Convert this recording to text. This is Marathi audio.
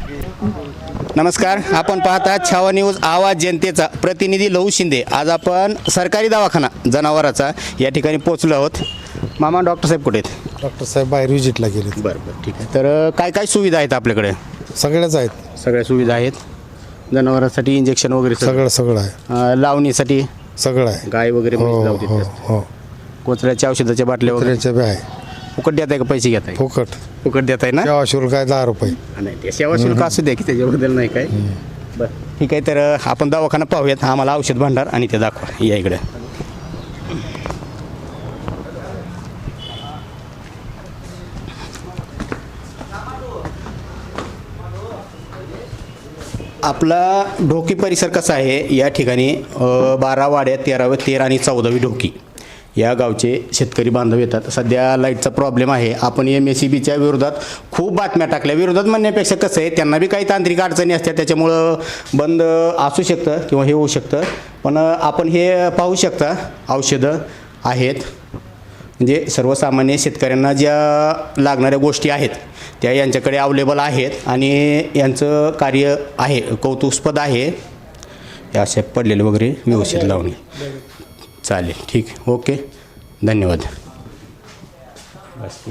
नमस्कार, आपण पाहता छावा न्यूज आवाज जनतेचा. प्रतिनिधी लहू शिंदे. आज आपण सरकारी दवाखाना जनावराचा या ठिकाणी पोहोचलो आहोत. मामा, डॉक्टर साहेब कुठे आहेत? डॉक्टर साहेब बाहेर विजिटला गेले. बरं बरं, ठीक आहे. तर काय काय सुविधा आहेत आपल्याकडे? सगळ्याच आहेत. सगळ्या सुविधा आहेत. जनावरांसाठी इंजेक्शन वगैरे सगळं आहे. लावणीसाठी सगळं आहे. गाय वगैरे हो लावते. हो हो. कोचऱ्याच्या औषधाच्या बाटल्या वगैरे कुत्र्याच्या बी आहे. फुकट देत आहे का पैसे घेत आहे? फुकट. फुकट देत आहे ना? सेवा शुल्क आहे 10 रुपये. नाही, ते सेवा शुल्क असू द्या की त्याच्याबद्दल नाही काय. बरं, ठीक आहे. तर आपण दवाखाना पाहूयात. आम्हाला औषध भांडार आणि ते दाखवा. या इकडे. आपला ढोकी परिसर कसा आहे? या ठिकाणी 12 वाड्या, 13 आणि 14वी ढोकी या गावचे शेतकरी बांधव येतात. सध्या लाईटचा प्रॉब्लेम आहे. आपण MSEBच्या विरोधात खूप बातम्या टाकल्या. विरोधात म्हणण्यापेक्षा कसं आहे, त्यांना बी काही तांत्रिक अडचणी असतात, त्याच्यामुळं बंद असू शकतं किंवा हे होऊ शकतं. पण आपण हे पाहू शकता, औषधं आहेत. म्हणजे सर्वसामान्य शेतकऱ्यांना ज्या लागणाऱ्या गोष्टी आहेत त्या यांच्याकडे अवेलेबल आहेत आणि यांचं कार्य आहे, कौतुकास्पद आहे. हे असे पडलेले वगैरे व्यवस्थित लावणे. चालेल, ठीक, ओके, धन्यवाद. बस.